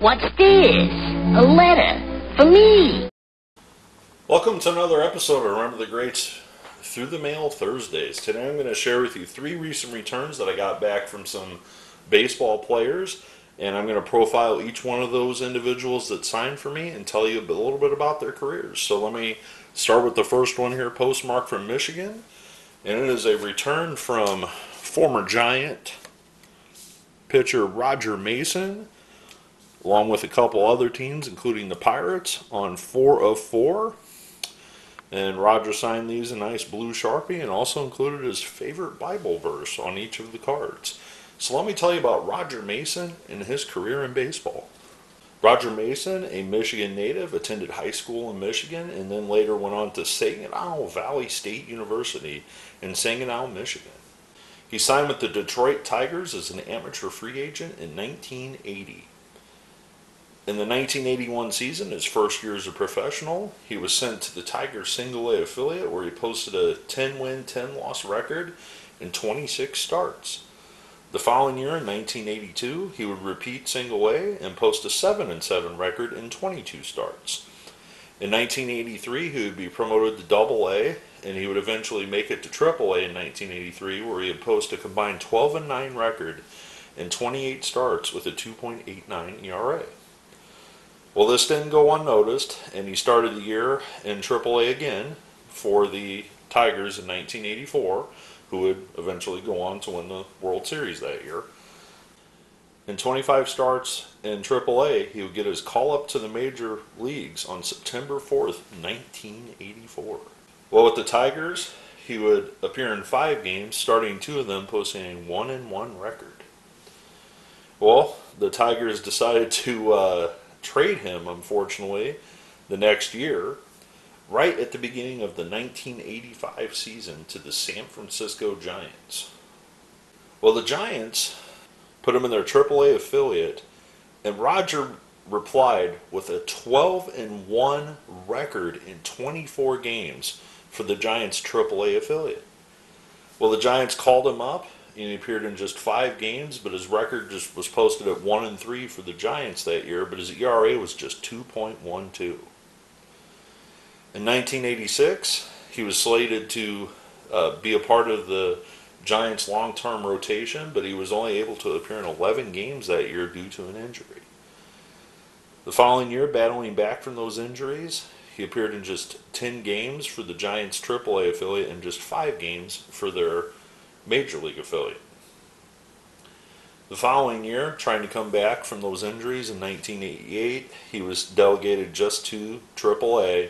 What's this? A letter for me. Welcome to another episode of Remember the Greats Through the Mail Thursdays. Today I'm going to share with you 3 recent returns that I got back from some baseball players, and I'm going to profile each one of those individuals that signed for me and tell you a little bit about their careers. So let me start with the first one here, postmarked from Michigan, and it is a return from former Giant pitcher Roger Mason, along with a couple other teams, including the Pirates, on 4 of 4. And Roger signed these in nice blue Sharpie and also included his favorite Bible verse on each of the cards. So let me tell you about Roger Mason and his career in baseball. Roger Mason, a Michigan native, attended high school in Michigan and then later went on to Saginaw Valley State University in Saginaw, Michigan. He signed with the Detroit Tigers as an amateur free agent in 1980. In the 1981 season, his first year as a professional, he was sent to the Tigers Single-A affiliate where he posted a 10-win, 10-loss record in 26 starts. The following year, in 1982, he would repeat Single-A and post a 7-7 record in 22 starts. In 1983, he would be promoted to Double-A, and he would eventually make it to Triple-A in 1983, where he would post a combined 12-9 record in 28 starts with a 2.89 ERA. Well, this didn't go unnoticed, and he started the year in AAA again for the Tigers in 1984, who would eventually go on to win the World Series that year. In 25 starts in AAA, he would get his call up to the major leagues on September 4th, 1984. Well, with the Tigers, he would appear in 5 games, starting 2 of them posting a 1-1 record. Well, the Tigers decided to trade him, unfortunately, the next year, right at the beginning of the 1985 season, to the San Francisco Giants. Well, the Giants put him in their AAA affiliate, and Roger replied with a 12-1 record in 24 games for the Giants' AAA affiliate. Well, the Giants called him up, and he appeared in just 5 games, but his record just was posted at 1-3 for the Giants that year, but his ERA was just 2.12. In 1986, he was slated to be a part of the Giants' long-term rotation, but he was only able to appear in 11 games that year due to an injury. The following year, battling back from those injuries, he appeared in just 10 games for the Giants' AAA affiliate and just 5 games for their Major League affiliate. The following year, trying to come back from those injuries in 1988, he was delegated just to AAA,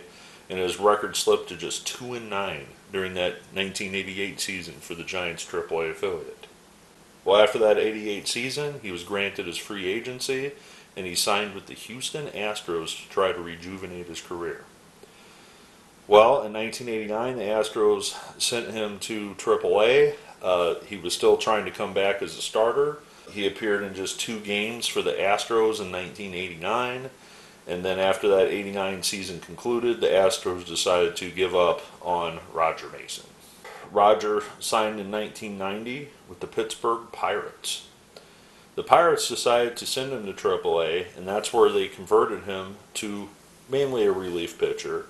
and his record slipped to just 2-9 during that 1988 season for the Giants' AAA affiliate. Well, after that 88 season, he was granted his free agency, and he signed with the Houston Astros to try to rejuvenate his career. Well, in 1989, the Astros sent him to AAA. He was still trying to come back as a starter. He appeared in just 2 games for the Astros in 1989. And then after that 89 season concluded, the Astros decided to give up on Roger Mason. Roger signed in 1990 with the Pittsburgh Pirates. The Pirates decided to send him to AAA, and that's where they converted him to mainly a relief pitcher.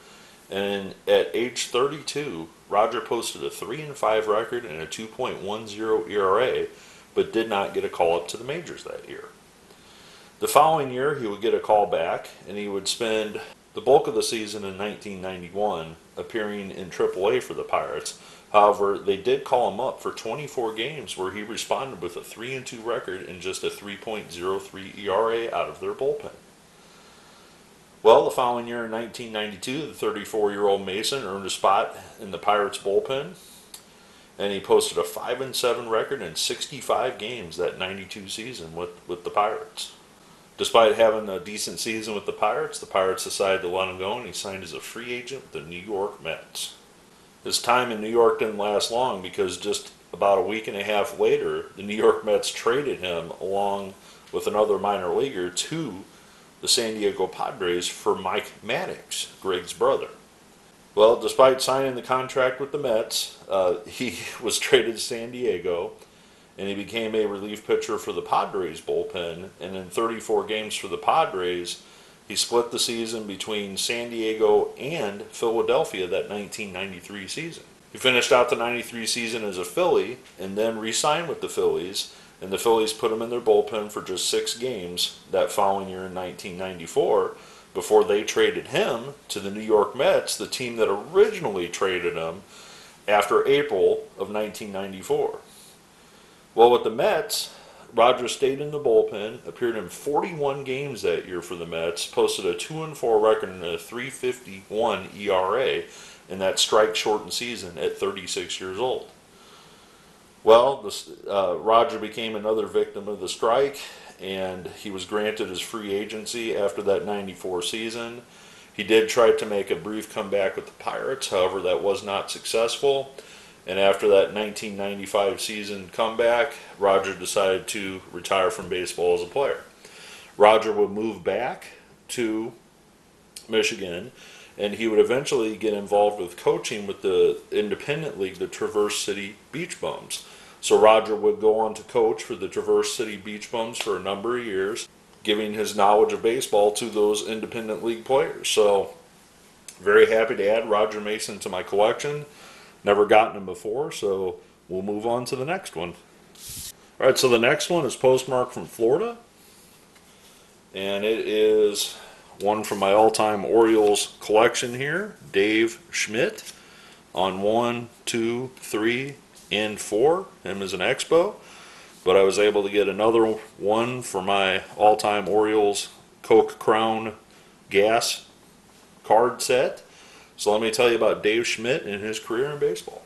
And at age 32, Roger posted a 3-5 record and a 2.10 ERA, but did not get a call up to the majors that year. The following year, he would get a call back, and he would spend the bulk of the season in 1991 appearing in AAA for the Pirates. However, they did call him up for 24 games where he responded with a 3-2 record and just a 3.03 ERA out of their bullpen. Well, the following year in 1992, the 34-year-old Mason earned a spot in the Pirates bullpen, and he posted a 5-7 record in 65 games that 92 season with the Pirates. Despite having a decent season with the Pirates decided to let him go, and he signed as a free agent with the New York Mets. His time in New York didn't last long because just about a week and a half later, the New York Mets traded him along with another minor leaguer to the San Diego Padres for Mike Maddox, Greg's brother. Well, despite signing the contract with the Mets, he was traded to San Diego, and he became a relief pitcher for the Padres bullpen. And in 34 games for the Padres, he split the season between San Diego and Philadelphia that 1993 season. He finished out the 93 season as a Philly and then re-signed with the Phillies, and the Phillies put him in their bullpen for just 6 games that following year in 1994 before they traded him to the New York Mets, the team that originally traded him after April of 1994. Well, with the Mets, Roger stayed in the bullpen, appeared in 41 games that year for the Mets, posted a 2-4 record and a 3.51 ERA in that strike-shortened season at 36 years old. Well, Roger became another victim of the strike, and he was granted his free agency after that 94 season. He did try to make a brief comeback with the Pirates, however, that was not successful. And after that 1995 season comeback, Roger decided to retire from baseball as a player. Roger would move back to Michigan, and he would eventually get involved with coaching with the independent league, the Traverse City Beach Bums. So Roger would go on to coach for the Traverse City Beach Bums for a number of years, giving his knowledge of baseball to those independent league players. So very happy to add Roger Mason to my collection. Never gotten him before, so we'll move on to the next one. All right, so the next one is postmarked from Florida, and it is one from my all-time Orioles collection here, Dave Schmidt, on 1, 2, 3, and 4, him as an Expo. But I was able to get another one for my all-time Orioles Coke Crown Gas card set. So let me tell you about Dave Schmidt and his career in baseball.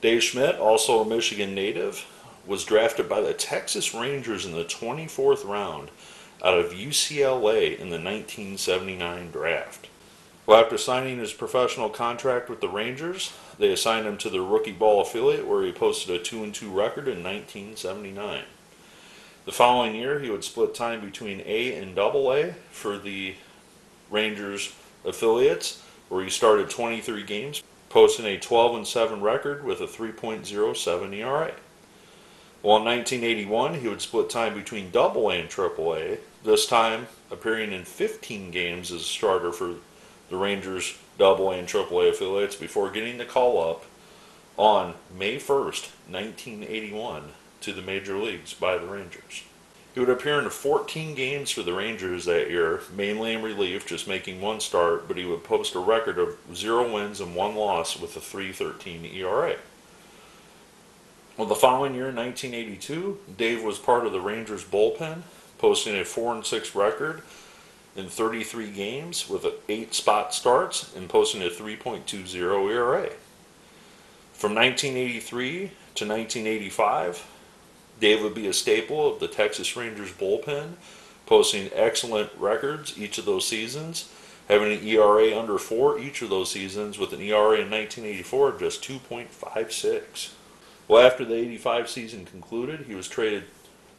Dave Schmidt, also a Michigan native, was drafted by the Texas Rangers in the 24th round out of UCLA in the 1979 draft. Well, after signing his professional contract with the Rangers, they assigned him to the rookie ball affiliate where he posted a 2-2 record in 1979. The following year, he would split time between A and AA for the Rangers affiliates, where he started 23 games, posting a 12-7 record with a 3.07 ERA. Well, in 1981, he would split time between AA and AAA, this time appearing in 15 games as a starter for the Rangers AA and AAA affiliates before getting the call up on May 1st, 1981 to the major leagues by the Rangers. He would appear in 14 games for the Rangers that year, mainly in relief, just making one start, but he would post a record of 0 wins and 1 loss with a 3.13 ERA. Well, the following year, 1982, Dave was part of the Rangers bullpen, posting a 4-6 record in 33 games with 8 spot starts and posting a 3.20 ERA. From 1983 to 1985, Dave would be a staple of the Texas Rangers bullpen, posting excellent records each of those seasons, having an ERA under 4 each of those seasons with an ERA in 1984 of just 2.56. Well, after the 85 season concluded, he was traded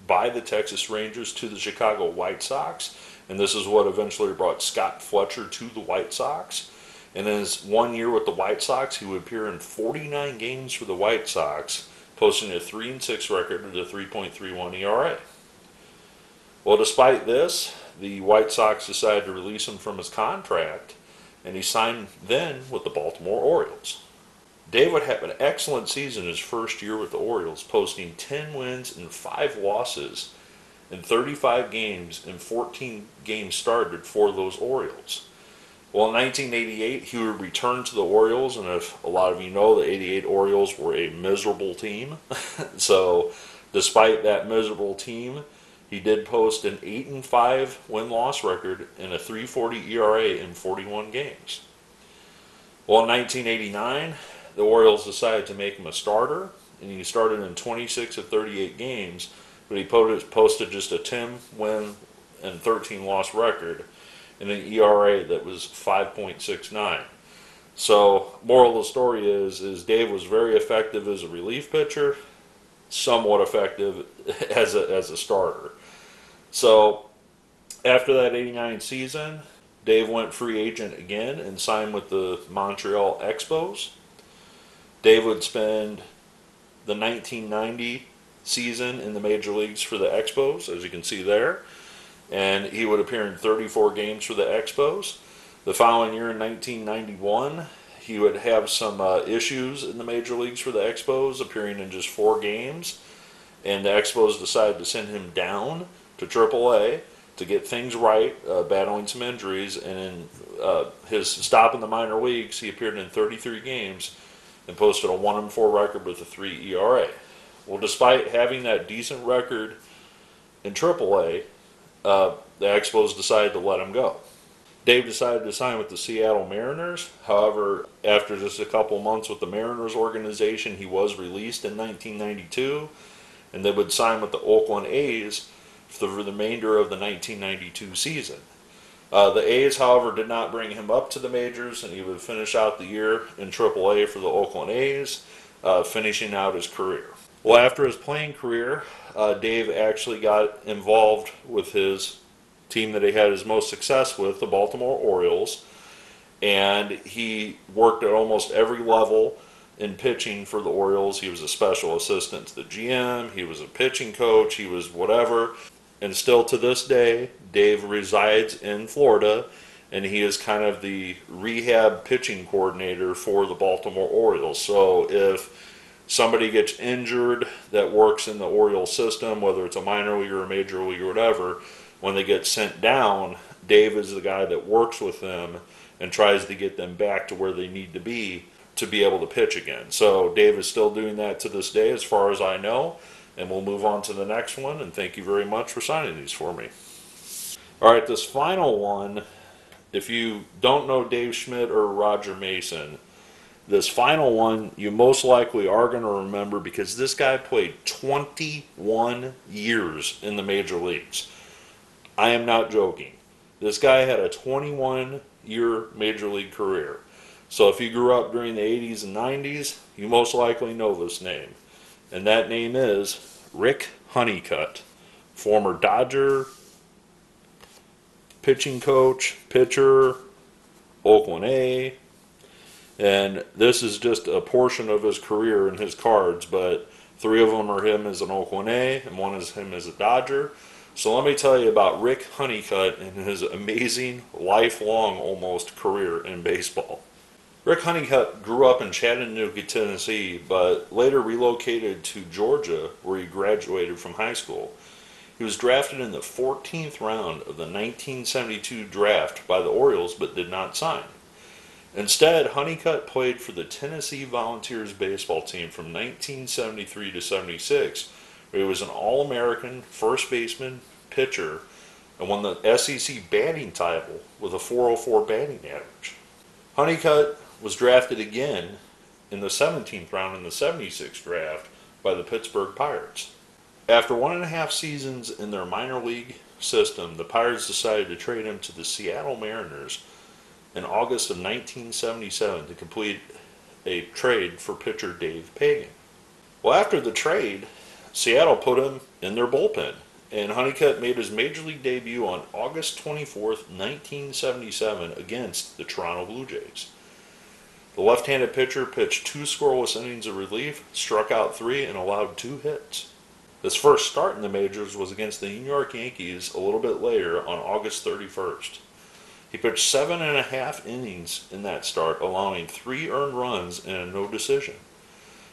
by the Texas Rangers to the Chicago White Sox, and this is what eventually brought Scott Fletcher to the White Sox. And in his 1 year with the White Sox, he would appear in 49 games for the White Sox, posting a 3-6 record with a 3.31 ERA. Well, despite this, the White Sox decided to release him from his contract, and he signed then with the Baltimore Orioles. Dave would have an excellent season his first year with the Orioles, posting 10 wins and 5 losses in 35 games and 14 games started for those Orioles. Well, in 1988, he would return to the Orioles, and if a lot of you know, the 88 Orioles were a miserable team. So, despite that miserable team, he did post an 8-5 win-loss record and a 3.40 ERA in 41 games. Well, in 1989, the Orioles decided to make him a starter, and he started in 26 of 38 games, but he posted just a 10-win and 13-loss record and an ERA that was 5.69. So, moral of the story is Dave was very effective as a relief pitcher, somewhat effective as a starter. So, after that 89 season, Dave went free agent again and signed with the Montreal Expos. Dave would spend the 1990 season in the major leagues for the Expos, as you can see there. And he would appear in 34 games for the Expos. The following year, in 1991, he would have some issues in the major leagues for the Expos, appearing in just 4 games. And the Expos decided to send him down to AAA to get things right, battling some injuries. And in his stop in the minor leagues, he appeared in 33 games and posted a 1-4 record with a 3 ERA. Well, despite having that decent record in AAA, the Expos decided to let him go. Dave decided to sign with the Seattle Mariners. However, after just a couple months with the Mariners organization, he was released in 1992, and they would sign with the Oakland A's for the remainder of the 1992 season. The A's, however, did not bring him up to the majors, and he would finish out the year in AAA for the Oakland A's, finishing out his career. Well, after his playing career, Dave actually got involved with his team that he had his most success with, the Baltimore Orioles, and he worked at almost every level in pitching for the Orioles. He was a special assistant to the GM, he was a pitching coach, he was whatever, and still to this day, Dave resides in Florida, and he is kind of the rehab pitching coordinator for the Baltimore Orioles. So if somebody gets injured that works in the Orioles system, whether it's a minor league or a major league or whatever, when they get sent down, Dave is the guy that works with them and tries to get them back to where they need to be able to pitch again. So Dave is still doing that to this day, as far as I know, and we'll move on to the next one, and thank you very much for signing these for me. All right, this final one, if you don't know Dave Schmidt or Roger Mason, this final one you most likely are going to remember because this guy played 21 years in the major leagues. I am not joking. This guy had a 21-year major league career. So if you grew up during the 80s and 90s, you most likely know this name. And that name is Rick Honeycutt, former Dodger, pitching coach, pitcher, Oakland A. And this is just a portion of his career in his cards, but 3 of them are him as an Oakland A, and 1 is him as a Dodger. So let me tell you about Rick Honeycutt and his amazing, lifelong almost career in baseball. Rick Honeycutt grew up in Chattanooga, Tennessee, but later relocated to Georgia, where he graduated from high school. He was drafted in the 14th round of the 1972 draft by the Orioles, but did not sign. Instead, Honeycutt played for the Tennessee Volunteers baseball team from 1973 to 76, where he was an All-American first baseman, pitcher, and won the SEC batting title with a .404 batting average. Honeycutt was drafted again in the 17th round in the 76 draft by the Pittsburgh Pirates. After 1.5 seasons in their minor league system, the Pirates decided to trade him to the Seattle Mariners in August of 1977 to complete a trade for pitcher Dave Pagan. Well, after the trade, Seattle put him in their bullpen, and Honeycutt made his major league debut on August 24th, 1977 against the Toronto Blue Jays. The left-handed pitcher pitched 2 scoreless innings of relief, struck out 3, and allowed 2 hits. His first start in the majors was against the New York Yankees a little bit later on August 31st. He pitched 7.5 innings in that start, allowing 3 earned runs and a no decision.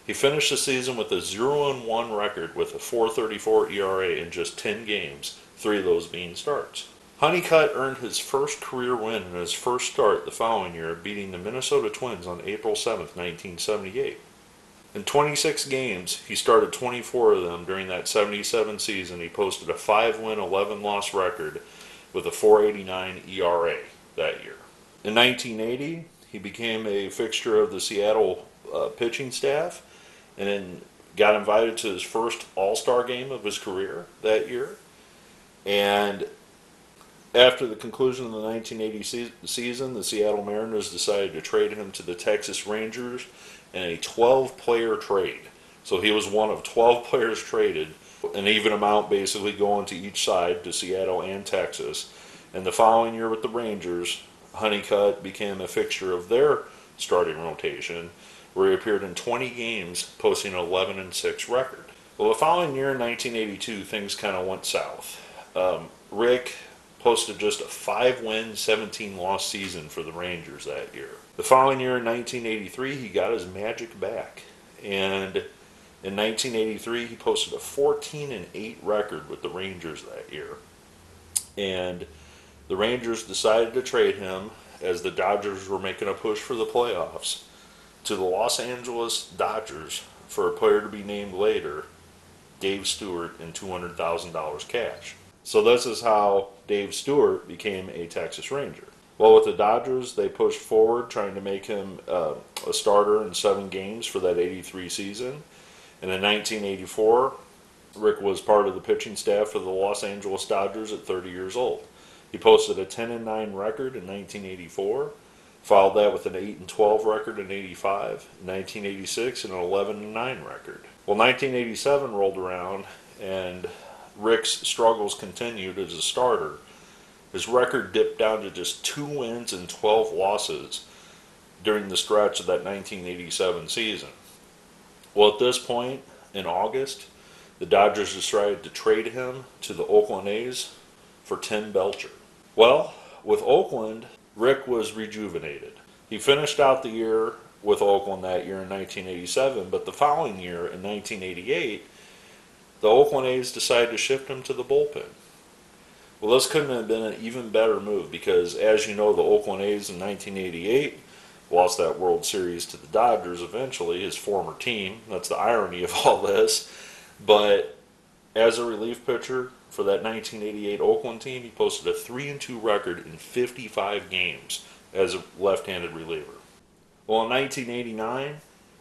He finished the season with a 0-1 record with a .434 ERA in just 10 games, 3 of those being starts. Honeycutt earned his first career win in his first start the following year, beating the Minnesota Twins on April 7, 1978. In 26 games, he started 24 of them during that 77 season. He posted a 5-win, 11-loss record with a .489 ERA that year. In 1980, he became a fixture of the Seattle pitching staff, and then got invited to his first All-Star game of his career that year. And after the conclusion of the 1980 season, the Seattle Mariners decided to trade him to the Texas Rangers in a 12-player trade. So he was one of 12 players traded, an even amount basically going to each side, to Seattle and Texas. And the following year with the Rangers, Honeycutt became a fixture of their starting rotation, where he appeared in 20 games, posting an 11-6 record. Well, the following year in 1982, things kind of went south. Rick posted just a 5-win, 17-loss season for the Rangers that year. The following year in 1983, he got his magic back. And in 1983, he posted a 14-8 record with the Rangers that year. And the Rangers decided to trade him, as the Dodgers were making a push for the playoffs, to the Los Angeles Dodgers for a player to be named later, Dave Stewart, and $200,000 cash. So this is how Dave Stewart became a Texas Ranger. Well, with the Dodgers, they pushed forward, trying to make him a starter in 7 games for that 83 season. And in 1984, Rick was part of the pitching staff for the Los Angeles Dodgers at 30 years old. He posted a 10-9 record in 1984, followed that with an 8-12 record in 85, 1986, and an 11-9 record. Well, 1987 rolled around, and Rick's struggles continued as a starter. His record dipped down to just 2 wins and 12 losses during the stretch of that 1987 season. Well, at this point, in August, the Dodgers decided to trade him to the Oakland A's for Tim Belcher. Well, with Oakland, Rick was rejuvenated. He finished out the year with Oakland that year in 1987, but the following year, in 1988, the Oakland A's decided to shift him to the bullpen. Well, this couldn't have been an even better move because, as you know, the Oakland A's in 1988 lost that World Series to the Dodgers eventually, his former team. That's the irony of all this. But as a relief pitcher for that 1988 Oakland team, he posted a 3-2 record in 55 games as a left-handed reliever. Well, in 1989,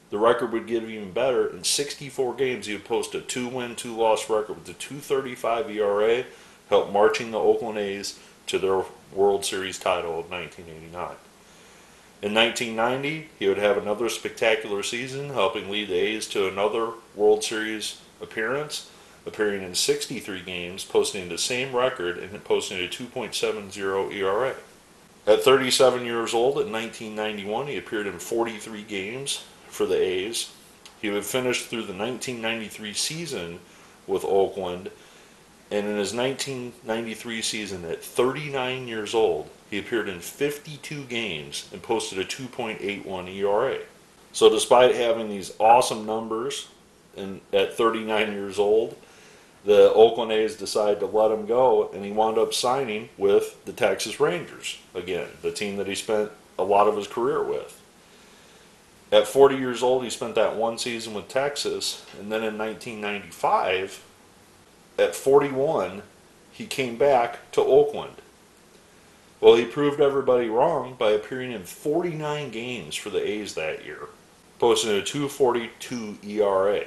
the record would get even better. In 64 games, he would post a 2-win, 2-loss record with a 2.35 ERA, helped marching the Oakland A's to their World Series title of 1989. In 1990, he would have another spectacular season, helping lead the A's to another World Series appearance, appearing in 63 games, posting the same record, and posting a 2.70 ERA. At 37 years old, in 1991, he appeared in 43 games for the A's. He would finish through the 1993 season with Oakland, and in his 1993 season, at 39 years old, he appeared in 52 games and posted a 2.81 ERA. So despite having these awesome numbers at 39 years old, the Oakland A's decided to let him go, and he wound up signing with the Texas Rangers, again, the team that he spent a lot of his career with. At 40 years old, he spent that one season with Texas, and then in 1995, at 41, he came back to Oakland. Well, he proved everybody wrong by appearing in 49 games for the A's that year, posting a 2.42 ERA.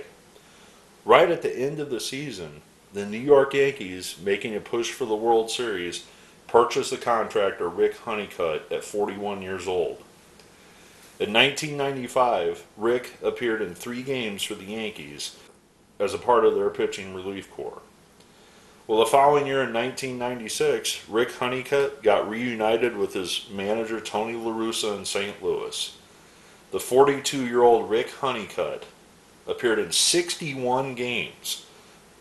Right at the end of the season, the New York Yankees, making a push for the World Series, purchased the contractor Rick Honeycutt at 41 years old. In 1995, Rick appeared in 3 games for the Yankees as a part of their pitching relief corps. Well, the following year in 1996, Rick Honeycutt got reunited with his manager Tony La Russa in St. Louis. The 42-year-old Rick Honeycutt appeared in 61 games,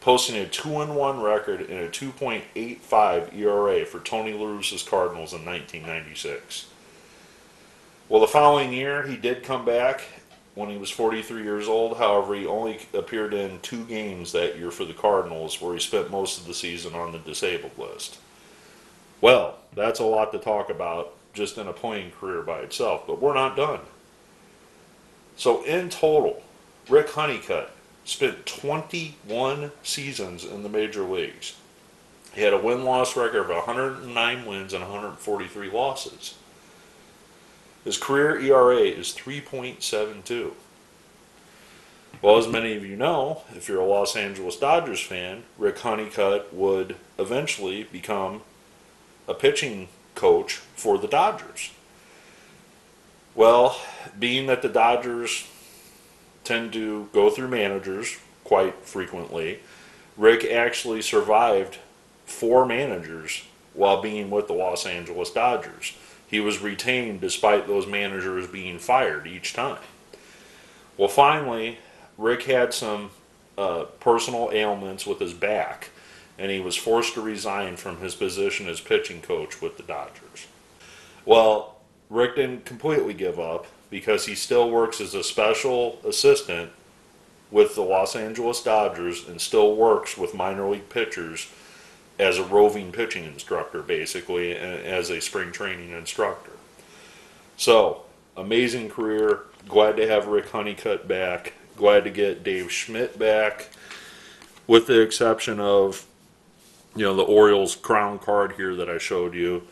posting a 2-1 record and a 2.85 ERA for Tony La Russa's Cardinals in 1996. Well, the following year, he did come back when he was 43 years old. However, he only appeared in 2 games that year for the Cardinals, where he spent most of the season on the disabled list. Well, that's a lot to talk about just in a playing career by itself, but we're not done. So in total, Rick Honeycutt spent 21 seasons in the major leagues. He had a win-loss record of 109 wins and 143 losses. His career ERA is 3.72. Well, as many of you know, if you're a Los Angeles Dodgers fan, Rick Honeycutt would eventually become a pitching coach for the Dodgers. Well, being that the Dodgers tend to go through managers quite frequently, Rick actually survived 4 managers while being with the Los Angeles Dodgers. He was retained despite those managers being fired each time. Well, finally, Rick had some personal ailments with his back, and he was forced to resign from his position as pitching coach with the Dodgers. Well, Rick didn't completely give up because he still works as a special assistant with the Los Angeles Dodgers and still works with minor league pitchers as a roving pitching instructor, basically, and as a spring training instructor. So, amazing career. Glad to have Rick Honeycutt back. Glad to get Dave Schmidt back, with the exception of, the Orioles crown card here that I showed you.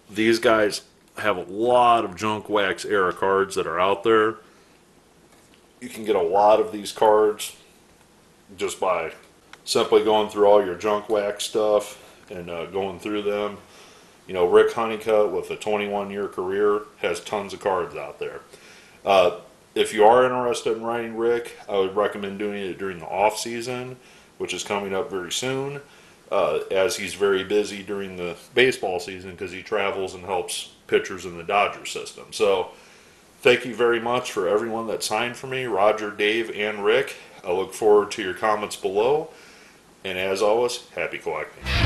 These guys have a lot of junk wax era cards that are out there. You can get a lot of these cards just by simply going through all your junk wax stuff and going through them. Rick Honeycutt, with a 21-year career, has tons of cards out there. If you are interested in writing Rick, I would recommend doing it during the off season, which is coming up very soon, as he's very busy during the baseball season because he travels and helps pitchers in the Dodger system. So thank you very much for everyone that signed for me, Roger, Dave, and Rick. I look forward to your comments below. And as always, happy collecting.